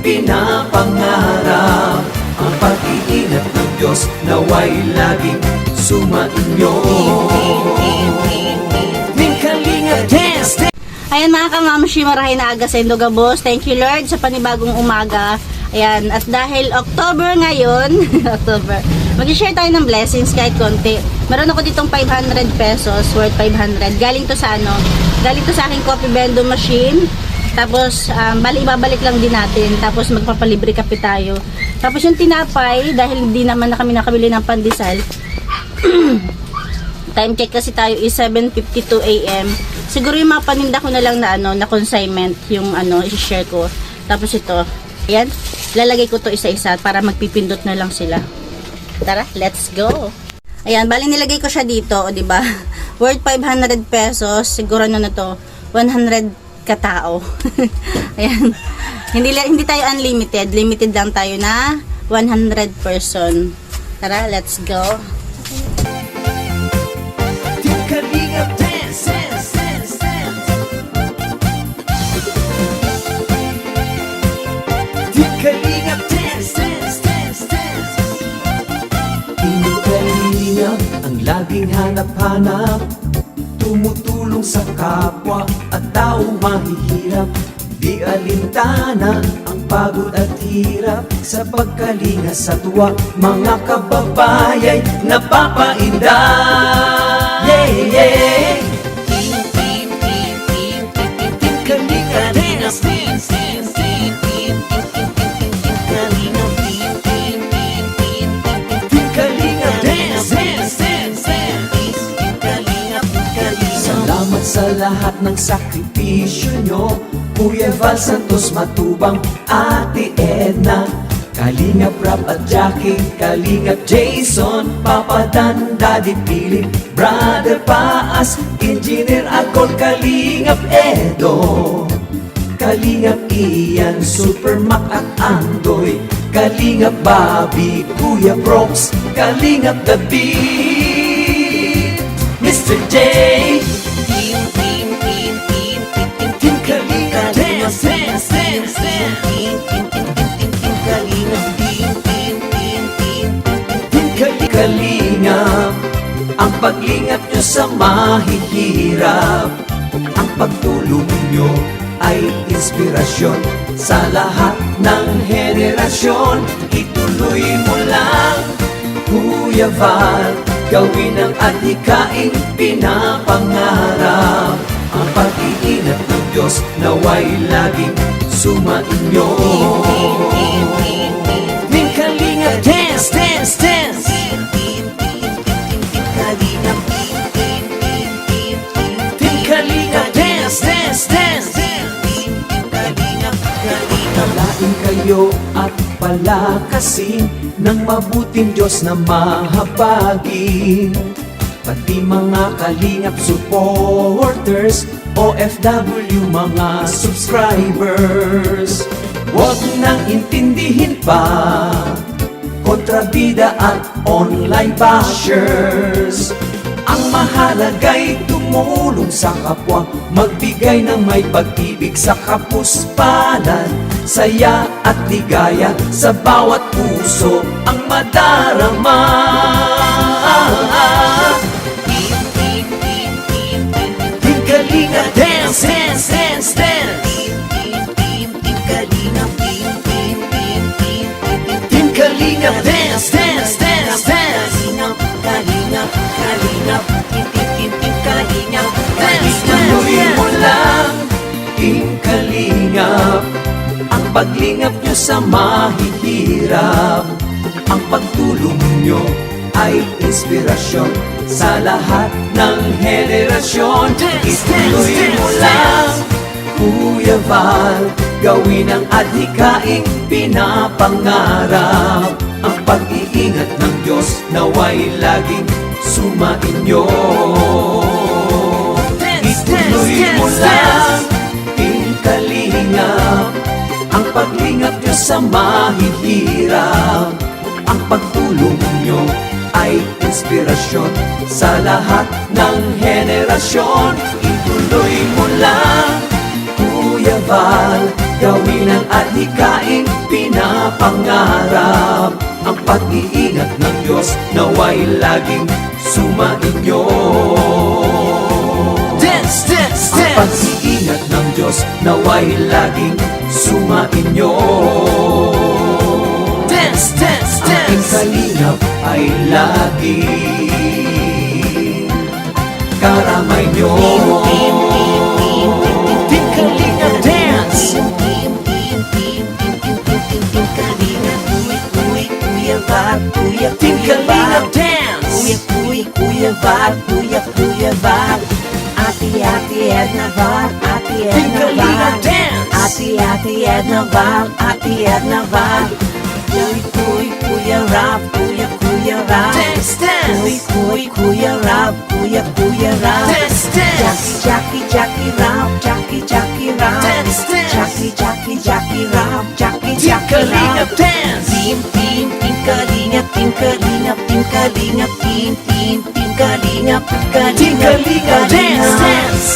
pinapangarap. Ang pag-iingat ng Diyos naway laging sumainyo. Team Kalingap Dance! Ayan mga kamamshi, marahay na aga sa Indogabos. Thank you Lord sa panibagong umaga. Ayan, at dahil October ngayon, October, mag-share tayo ng blessings kahit konti. Meron ako ditong 500 pesos, worth 500. Galing to sa galing to sa aking coffee vending machine. Tapos, ibabalik lang din natin. Tapos, magpapalibre kape tayo. Tapos, yung tinapay, dahil hindi naman na kami nakabili ng pandesal, time check kasi tayo is 7:52 AM. Siguro yung mga paninda ko na lang na na consignment yung i-share ko. Tapos ito, ayan, lalagay ko to isa-isa para magpipindot na lang sila. Tara, let's go. Ayan, bali nilagay ko siya dito, o di ba? Worth 500 pesos, siguro na to 100 katao. Ayan. Hindi tayo unlimited, limited lang tayo na 100 person. Tara, let's go. Team Kalingap Dance, dance, dance, dance. Team Kalingap Dance, dance, dance, dance. Team Kalingap ang laging hanap-hanap, tumutulong sa kapwa at taong mahihirap. Di alintana ang pagod at hirap, sa pagkalinga sa tuwa mga kababayay napapainda. Yeah, yeah. Team Kalingap Dance, dance, dance, dance. Team Kalingap Dance, dance, dance, dance. Salamat sa lahat ng sakripisyo nyo, Kuya Val Santos Matubang, Ate Edna, Kalingap Rap at Jackie, Kalingap Jason, Papa Dan, Daddy Philip, Brother Paas, Engineer Agol, Kalingap Edo, Kalingap Ian, Super Mac at Andoy, Kalingap Bobby, Kuya Brox, Kalingap David, Mr. J. Team Kalingap Dance, dance, dance, dance. Team Kalingap, ang paglingap nyo sa mahihirap, ang pagtulong nyo ay inspirasyon sa lahat ng henerasyon. Ituloy mo lang, Kuya Val, gawin ang adhikaing pinapangarap. Ang pag-iingat ng Diyos naway laging sumainyo. Team Kalingap Dance, dance, dance. Team Kalingap Dance, dance, dance. Palain kayo at palakasin ng mabuting Diyos na mahabagin, pati mga Kalingap supporters, OFW mga subscribers. Huwag nang intindihin pa kontrabida at online bashers. Ang mahalaga'y tumulong sa kapwa, magbigay ng may pag-ibig sa kapuspalan, saya at ligaya sa bawat puso ang madarama. Team Kalingap Dance, dance, dance, dance. Team Kalingap Dance, dance, dance, dance. Tuloy mo lang, Team Kalingap, ang paglingap nyo sa mahihirap, ang pagtulong nyo ay inspirasyon sa lahat ng henerasyon. Ituloy mo lang, Kuya Val, gawin ang adhikaing pinapangarap. Ang pag-iingat ng Diyos naway laging sumainyo. Ituloy mo lang, Team Kalingap, ang paglingap nyo sa mahihirap, ang pagtulong nyo ay inspirasyon sa lahat ng henerasyon. Ituloy mo lang, Kuya Val, gawin ang adhikaing pangarap. Ang pag-iingat ng Diyos naway laging sumainyo. Dance, dance, Ang pag-iingat ng Diyos naway laging sumainyo. Dance, dance, Ang aking kalingap ay laging karamay nyo. Team Kalingap Dance. Team Kalingap Dance. Ati Edna Val, Ati Team Edna Kalingap Val, Dance. Ati Edna Val, Ati Edna Val. Kuya Rap, Kuya Rap. Dance, dance. Kuya Rap, Kuya Rap. Dance, dance. Jackie Rap, Jackie Rap. Dance, dance. Jackie Rap, Jackie Team Kalingap Rap. Dance. Team Kalingap, Team Kalingap, Team Kalingap, Team Kalingap, Team Kalingap Dance, dance.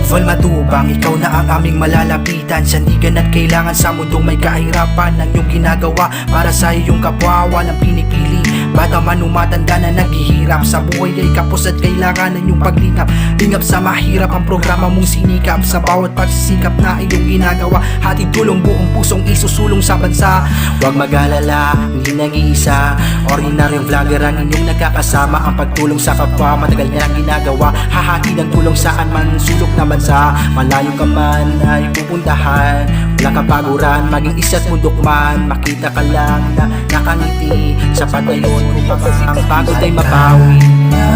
Val Matubang, ikaw na ang aming malalapitan. Sandigan at kailangan sa mundong may kahirapan. Ang iyong ginagawa para sa iyong kapwa, walang pinipili. Bata man umatanda na naghihirap sa buhay ay kapos at kailangan ng iyong paglingap. Lingap sa mahirap ang programa mong sinikap. Sa bawat pagsisikap na iyong ginagawa, hatid tulong buong pusong isusulong sa bansa. Huwag mag-alala, hindi nag-iisa. Ordinaryong vlogger ang inyong nagkakasama. Ang pagtulong sa kapwa, matagal na ang ginagawa. Hahati ng tulong saan man sulok na bansa. Malayo ka man ay pupuntahan, walang kapaguran, maging isa't mundok man. Makita ka lang na nakangiti, sapat na yun upang ang pagod ay mabawi. Na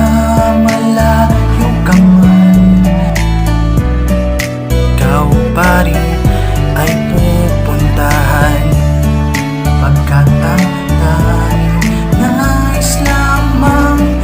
malayo ka man, ikaw pa rin ay pupuntahan. Pagkat ang tayo nais lamang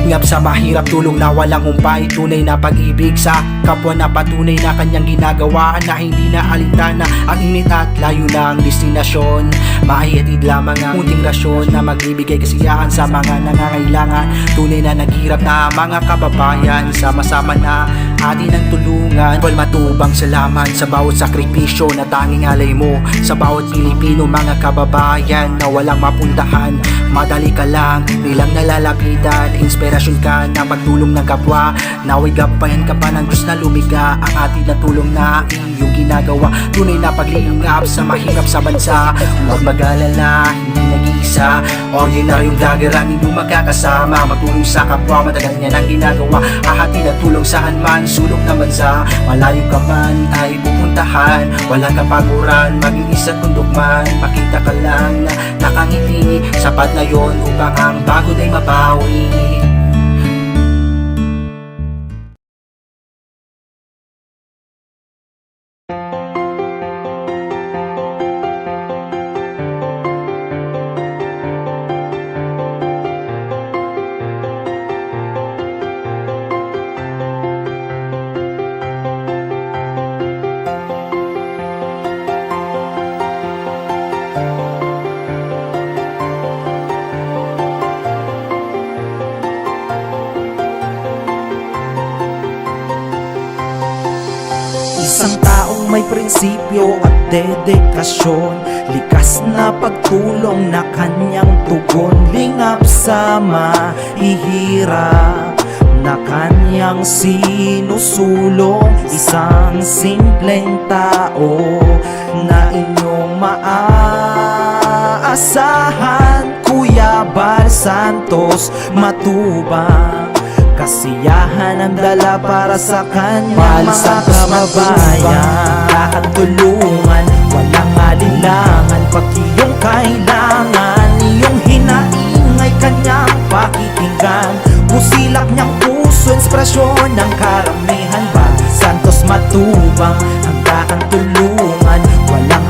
Ingap sa mahirap, tulong na walang humpay. Tunay na pag-ibig sa kapwa na patunay na kanyang ginagawa. Na hindi na alintana ang init at layo ng destinasyon. Maihatid lamang ang munting rasyon na magbibigay kasiyahan sa mga nangangailangan. Tunay na naghirap na mga kababayan, sama-sama na atin ang tulungan. Val Matubang, salamat sa bawat sakripisyo na tanging alay mo. Sa bawat Pilipino, mga kababayan na walang mapuntahan. Madali ka lang, nilang nalalapitan. Inspirasyon ka na pagtulong ng kapwa. Naway gabayan ka pa ng Diyos na lumiga. Ang atin na tulong na iyong ginagawa, tunay na paglingap sa mahirap sa bansa. Huwag mag-alala, hindi nag-iisa. Ordinaryong vlogger ang inyong magkakasama. Magtulong sa kapwa, matagal niya nang ginagawa. Hahati na tulong saan man sulok ng bansa. Malayo ka man ay pupuntahan, walang kapaguran, maging isa't mundok man. Makita ka lang na nakangiti, sapat na yon upang ang pagod ay mabawi. Isang taong may prinsipyo at dedikasyon, likas na pagtulong na kanyang tugon. Lingap sa mahihirap na kanyang sinusulong. Isang simpleng tao na inyong maaasahan. Kuya Val Santos Matubang, kasiyahan ang dala para sa kanyang mga kababayan. Kakatulungan, walang alinlangan, pag iyong kailangan, iyong hinaing ay kanyang pakikinggan. Pusilak niyang puso, inspirasyon ng karamihan. Val Santos Matubang, handa kang tulungan, walang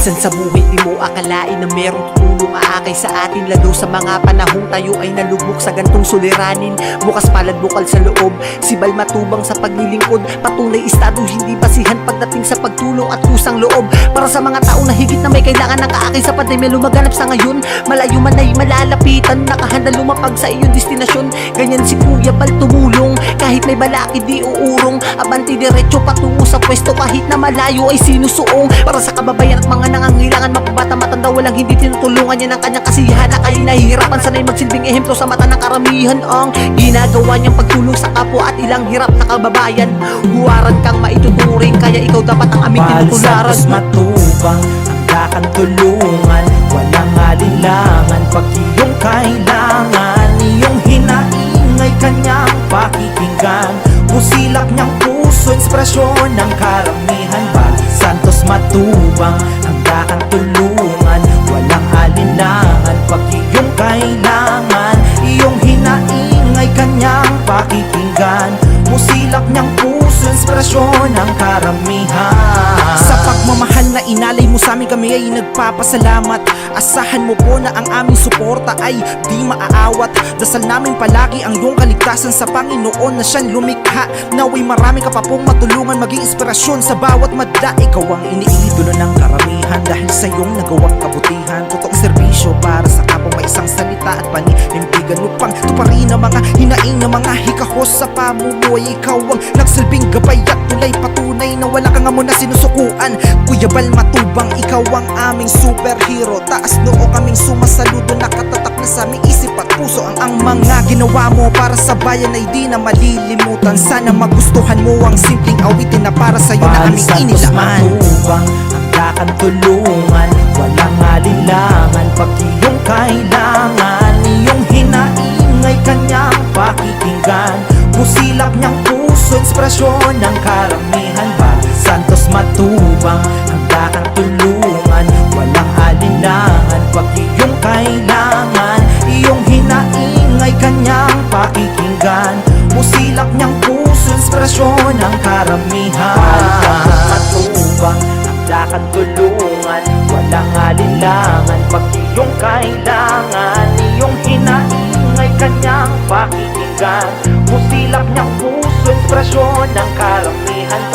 Minsan sa buhay di mo akalain na merong tutulong aakay sa atin, lalo sa mga panahong tayo ay nalugmok sa gantong suliranin. Bukas palad bukal sa loob, sibal matubang sa paglilingkod, patunay estado hindi basihan pagdating sa pagtulong at kusang loob. Para sa mga tao na higit na may kailangan ng kaakay sa pandemya lumaganap sa ngayon, malayo man ay malalapitan, nakahanda lumapag sa iyong destinasyon. Ganyan si Kuya Bal tumulong, kahit may balakid di uurong, abanti diretso patungo sa pwesto kahit na malayo ay sinusuong. Para sa kababayan at mga nangangailangan, mapabata matanda, walang hindi tinutulungan niya ng kanyang kasiyahan na kay nahihirapan. Sana'y magsilbing ehemplo sa mata ng karamihan ang ginagawa niyang pagtulong sa kapwa at ilang hirap na kababayan. Huwaran kang maituturing, kaya ikaw dapat ang aming tinutularan. Santos Matubang, handa kang tulungan, walang alinlangan pag iyong kailangan. Iyong hinaingay kanyang pakikinggan, musilak niyang puso, inspirasyon ng karamihan. Santos Matubang, handa kang tulungan, walang alinlangan pag iyong kailangan. Iyong hinaingay kanyang pakikinggan, musilak niyang puso, inspirasyon ng karamihan. Sa pagmamahal na inalay mo sa amin, kami ay nagpapasalamat. Asahan mo po na ang aming suporta ay di maaawat. Dasal namin palagi ang iyong kaligtasan sa Panginoon na siyang lumikha. Naway marami ka pa pong matulungan, maging inspirasyon sa bawat madla. Ikaw ang iniidolo ng karamihan dahil sa iyong nagawang kabutihan. Totoong serbisyo para sa kapwa, may isang salita at paninindigan upang tuparin ang mga hinaing ng mga hikahos sa pamumuhay. Ikaw ang nagsilbing gabay at tulay, patunay na wala kang amo na sinusukuan. Kuya Bal Matubang, ikaw ang aming superhero. Taas noo kaming sumasaludo, nakatatak na sa aming isip at puso ang mga ginawa mo para sa bayan ay di na malilimutan. Sana magustuhan mo ang simpleng awitin na para sa'yo na aming inilaan. Matubang, handa kang tulungan, walang alinlangan pag iyong kailangan. Iyong hinaingay kanyang pakikinggan, musilak niyang puso, inspirasyon ng karamihan. Santos Matubang, handa kang tulungan, walang alinlangan pag iyong kailangan. Iyong hinaingay kanyang pakikinggan, musilak niyang puso, inspirasyon ng karamihan. Santos Matubang, handa kang tulungan, walang alinlangan pag iyong kailangan. Iyong hinaingay kanyang pakikinggan, musilak niyang puso, inspirasyon ng karamihan.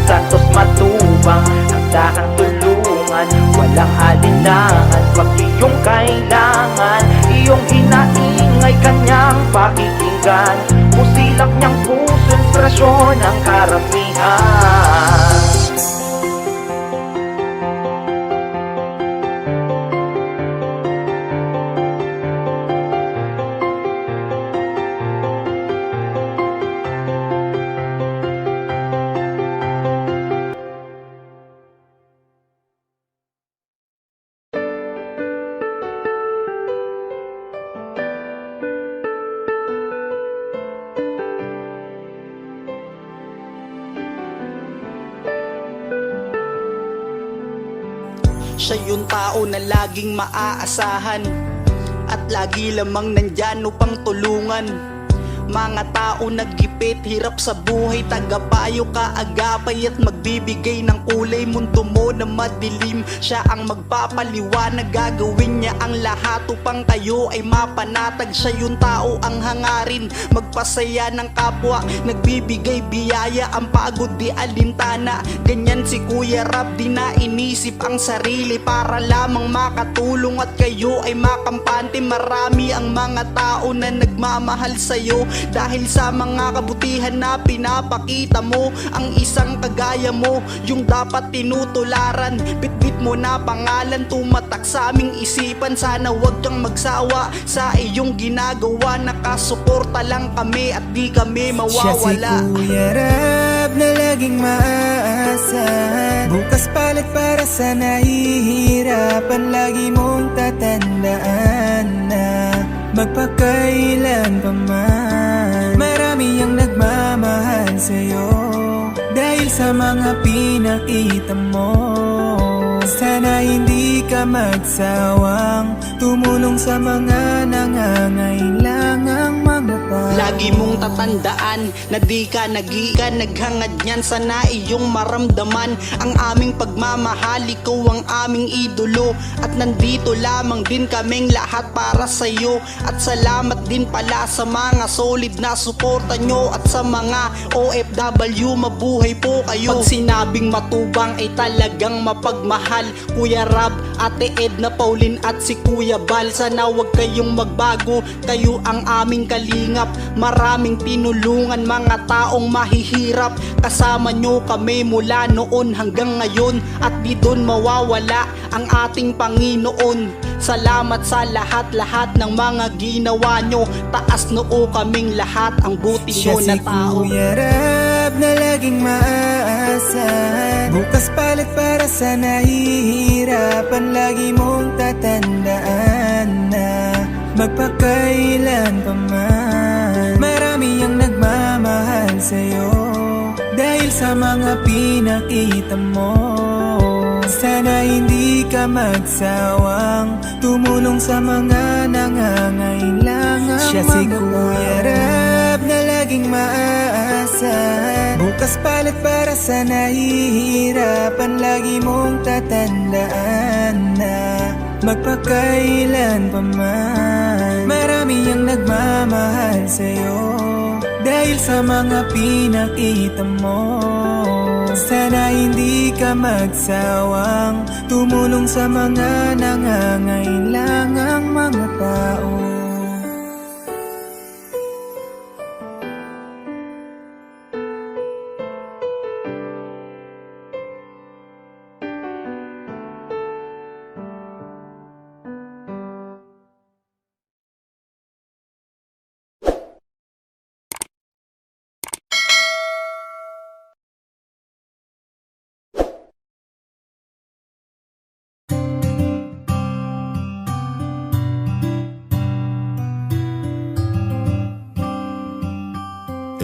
Santos Matubang, handa kang tulungan, walang alinlangan pag iyong kailangan. Iyong hinaingay kanyang pakikinggan, musilak niyang puso, inspirasyon ng karamihan. Siya yung tao na laging maaasahan at lagi lamang nandyan upang tulungan. Mga tao naggipit, hirap sa buhay, tagapayo, kaagapay at magbibigay ng kulay. Mundo mo na madilim, siya ang magpapaliwanag, gagawin niya ang lahat upang kayo ay mapanatag. Siya yung tao ang hangarin, magpasaya ng kapwa, nagbibigay biyaya, ang pagod di alintana. Ganyan si Kuya Rab, di na inisip ang sarili para lamang makatulong at kayo ay makampante. Marami ang mga tao na nagmamahal sa'yo dahil sa mga kabutihan na pinapakita mo. Ang isang kagaya mo, yung dapat tinutularan. Bitbit mo na pangalan, tumatak sa aming isipan. Sana wag kang magsawa sa iyong ginagawa. Nakasuporta lang kami at di kami mawawala. Siya si Kuya Rab na laging maaasahan, bukas palit para sa nahihirapan. Lagi mong tatandaan na magpakailan pa man, marami ang nagmamahal sa'yo dahil sa mga pinakita mo. Sana hindi ka magsawang tumulong sa mga nangangailangang mga tao. Lagi mong tatandaan na di ka nag-iigan, naghangad niyan, sana iyong maramdaman ang aming pagmamahal, ikaw ang aming idolo. At nandito lamang din kaming lahat para sa'yo. At salamat din pala sa mga solid na suporta nyo. At sa mga OFW, mabuhay po kayo. Pag sinabing matubang ay talagang mapagmahal. Kuya Rab, Ate Edna, Pauline at si Kuya Bal, sana wag kayong magbago, kayo ang aming kalingap. Maraming tinulungan mga taong mahihirap, kasama nyo kami mula noon hanggang ngayon. At di doon mawawala ang ating Panginoon. Salamat sa lahat-lahat ng mga ginawa nyo. Taas noo kaming lahat, ang buti Siya nyo si na tao. Kuya Rab na laging maaasahan, bukas palit para sa nahihirapan. Lagi mong tatandaan na magpakailan pa man, marami ang nagmamahal sa'yo dahil sa mga pinakita mo. Sana hindi ka magsawang tumulong sa mga nangangailangan. Siya si Kuya Rab na laging maaasahan, bukas palit para sa nahihirapan. Lagi mong tatandaan na magpakailan pa man, marami ang nagmamahal sa'yo dahil sa mga pinakita mo. Sana hindi ka magsawang tumulong sa mga nangangailangang mga tao.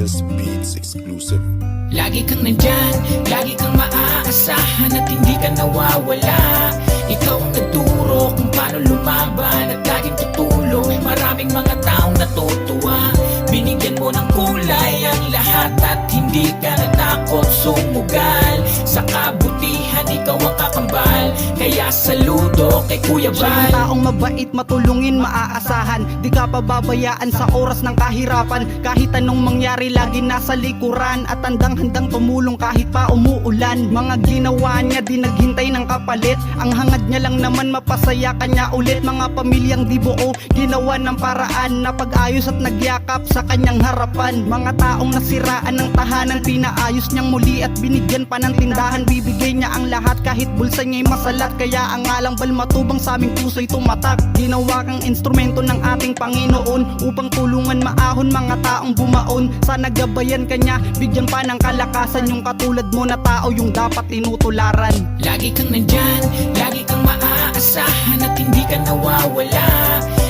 S Beats exclusive. Lagi kang nandyan, lagi kang maaasahan at hindi ka nawawala. Ikaw ang nagturo kung paano lumaban at laging tutulong. Maraming mga taong natutuwa, binigyan mo ng kulay ang lahat at hindi ka natakot sumugal. Sa kabutihan, ikaw ang kakambal, kaya saludo kay Kuya Siya Bal. yung taong mabait, matulungin, maaasahan. Di ka pababayaan sa oras ng kahirapan. Kahit anong mangyari, lagi nasa likuran. At handang-handang tumulong kahit pa umuulan. Mga ginawa niya, di naghintay ng kapalit. Ang hangad niya lang naman, mapasaya kanya ulit. Mga pamilyang di buo, ginawa ng paraan na pag-ayos at nagyakap sa kanyang harapan. Mga taong nasiraan ng tahanan, pinaayos niyang muli at binigyan pa ng tindahan. Bibigay niya ang lahat kahit bulsa niya'y masalat. Kaya ang ngalang Bal matubang sa aming puso'y tumatak. Ginawa kang instrumento ng ating Panginoon upang tulungan maahon mga taong bumaon. Sana gabayan ka niya, bigyan pa ng kalakasan. Yung katulad mo na tao yung dapat tinutularan. Lagi kang nandyan, lagi kang maaasahan at hindi ka nawawala.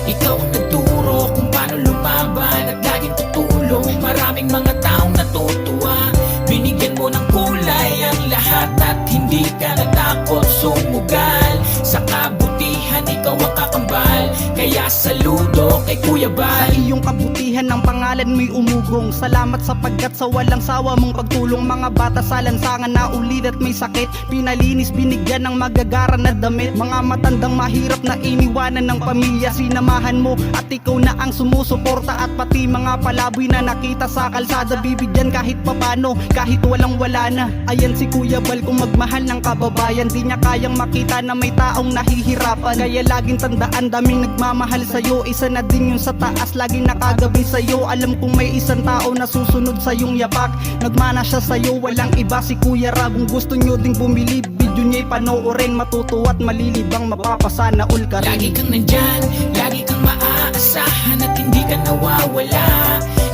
Ikaw ang nagturo kung paano lumaban at laging tutulong. Maraming mga taong natutuwa, binigyan mo ng kulay ang lahat at hindi ka natakot sumugal. Sa kabutihan, ikaw ang kakambal, kaya saludo kay Kuya Bal. Sa iyong kabutihan ng pangalan mo'y umugong. Salamat sapagkat sa walang sawa mong pagtulong. Mga bata sa lansangan na ulid at may sakit, pinalinis, binigyan ng magagara na damit. Mga matandang mahirap na iniwanan ng pamilya, sinamahan mo at ikaw na ang sumusuporta. At pati mga palaboy na nakita sa kalsada, bibigyan kahit papano, kahit walang wala na. Ayan si Kuya Bal, kung magmahal ng kababayan, di niya kayang makita na may taong nahihirapan. Kaya laging tandaan, daming nagmamahal sa'yo. Isa na din yung sa taas, laging nakagabi sa'yo. Alam kong may isang tao na susunod sa iyong yapak. Nagmana siya sa'yo, walang iba si Kuya Rab. Kung gusto nyo ding bumili, video niya'y panoorin. Matutuwa at malilibang, mapapasana all ka rin. Lagi kang nandyan, lagi kang maaasahan at hindi ka nawawala.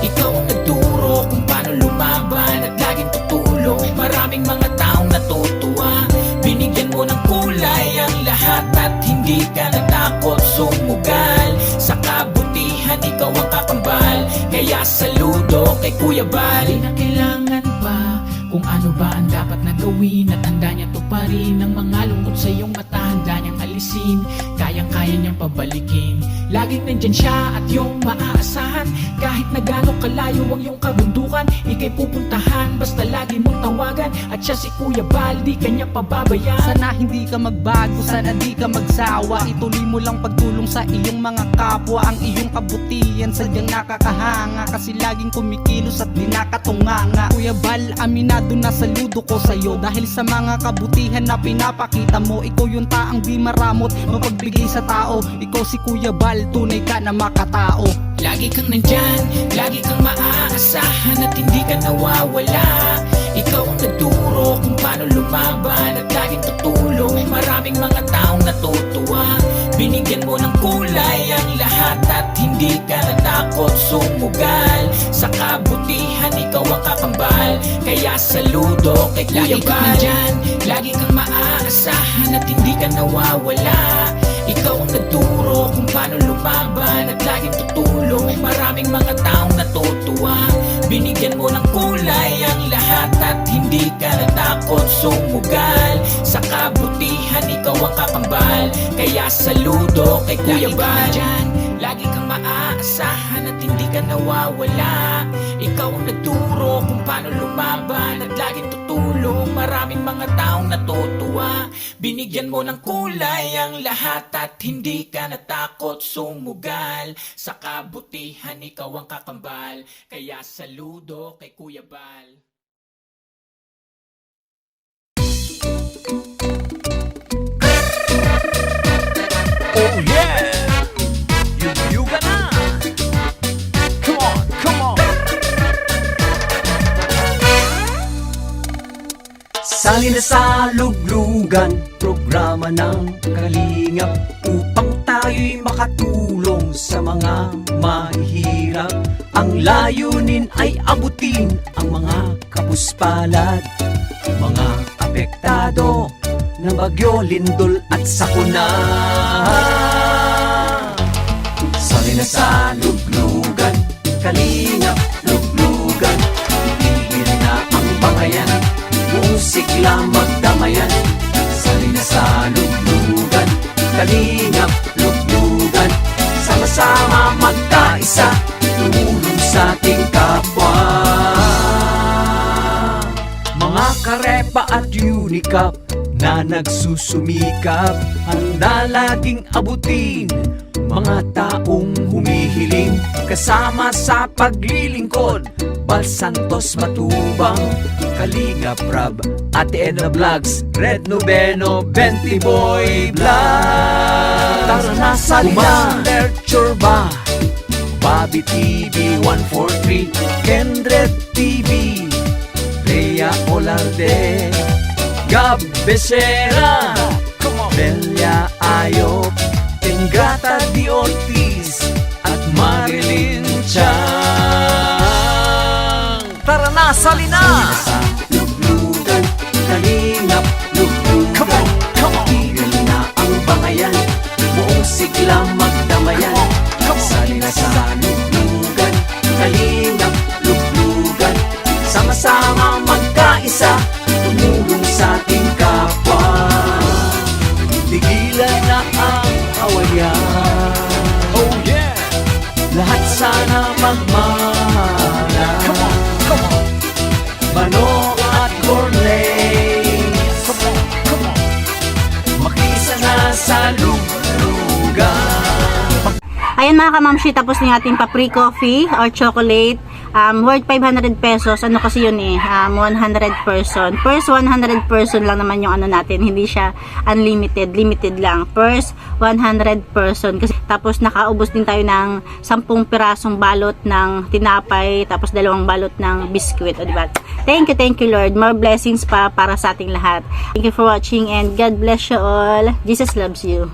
Ikaw ang nagturo kung paano lumaban at laging tutulong. Maraming mga taong natutuwa, binigyan mo ng kulay ang lahat at hindi ka natakot sumugal. Sa kabutihan, ikaw ang kakambal, kaya saludo kay Kuya Bal. Di na kailangan pa kung ano ba ang dapat na gawin, at handa niya tuparin ang mga lungkot sa iyong mata. Handa niyang alisin, kayang-kaya niyang pabalikin. Laging nandyan siya at iyong maaasahan. Kahit na gaano kalayo ang iyong kabundukan, ika'y pupuntahan, basta lagi mong tawagan. At siya si Kuya Bal, di kanya pababayaan. Sana hindi ka magbago, sana di ka magsawa. Ituloy mo lang pagtulong sa iyong mga kapwa. Ang iyong kabutihan sadyang nakakahanga, kasi laging kumikilos at di nakatunganga. Kuya Bal, aminado na saludo ko sa'yo, dahil sa mga kabutihan na pinapakita mo. Ikaw yung taang di maramot, mapagbigay sa tao. Ikaw si Kuya Bal, tunay ka na makatao. Lagi kang nandyan, lagi kang maaasahan at hindi ka nawawala. Ikaw ang nagturo kung paano lumaban at laging tutulong. Maraming mga taong natutuwa, binigyan mo ng kulay ang lahat at hindi ka natakot sumugal. Sa kabutihan, ikaw ang kakambal, kaya saludo kay Kuya Bal. Lagi kang nandyan, lagi kang maaasahan at hindi ka nawawala. Ikaw ang nagturo kung paano lumaban at laging tutulong. Maraming mga taong natutuwa, binigyan mo ng kulay ang lahat at hindi ka natakot sumugal. Sa kabutihan, ikaw ang kakambal, kaya saludo kay Kuya Bal. Lagi kang maaasahan at hindi ka nawawala. Ikaw ang nagturo kung paano lumaban at laging tutulong. Maraming mga taong natutuwa, binigyan mo ng kulay ang lahat at hindi ka natakot sumugal. Sa kabutihan, ikaw ang kakambal, kaya saludo kay Kuya Bal. Oh yeah! You gonna! Come on, come on! Sali na sa luglugan, programa ng Kalingap, upang tayo'y makatulong sa mga mahihirap. Ang layunin ay abutin ang mga kapuspalad, mga apektado ng bagyo, lindol at sakuna. Sali na sa luglugan, Kalingap, luglugan. Itigil na ang bangayan, musik lang magdamayan. Sali na sa luglugan, Kalingap, luglugan. Sama-sama magkaisa, tumulong sa ating kapwa. Mga karepa at unicap na nagsusumikap, handa laging abutin mga taong humihiling. Kasama sa paglilingkod, Bal Santos Matubang, Kalingap Rab, Ate Edna Vlogs, Red Noveno, 20 Boy Vlogs. Tara na sa Commander Chorba, Bobby TV 143, Kendred TV, Rhea Olarde, Gab Becerra, Belia Ayop, Ingrata Di Ortiz at Marilyn Chang. Tara na, sali na! Sa luglugan, Kalingap, luglugan. Come on, come on! Tigil na ang bangayan, buong sigla magdamayan. Sali na sa luglugan, Kalingap, luglugan. Sama-sama magkaisa, tumulong sa ating kapwa. Tigilan na ang awayan. Oh yeah! Lahat sana magmahalan. Come on, come on! Manong at Corley, come on, come on! Makisa na sa luglugan. Ayan mga kamamshi, tapos na yung ating pa-free coffee or chocolate. Worth 500 pesos. Ano kasi yun 100 person. First 100 person lang naman yung ano natin. Hindi siya unlimited. Limited lang. First 100 person. Kasi, tapos nakaubos din tayo ng 10 pirasong balot ng tinapay. Tapos 2 balot ng biskuit. O diba? Thank you Lord. More blessings pa para sa ating lahat. Thank you for watching and God bless you all. Jesus loves you.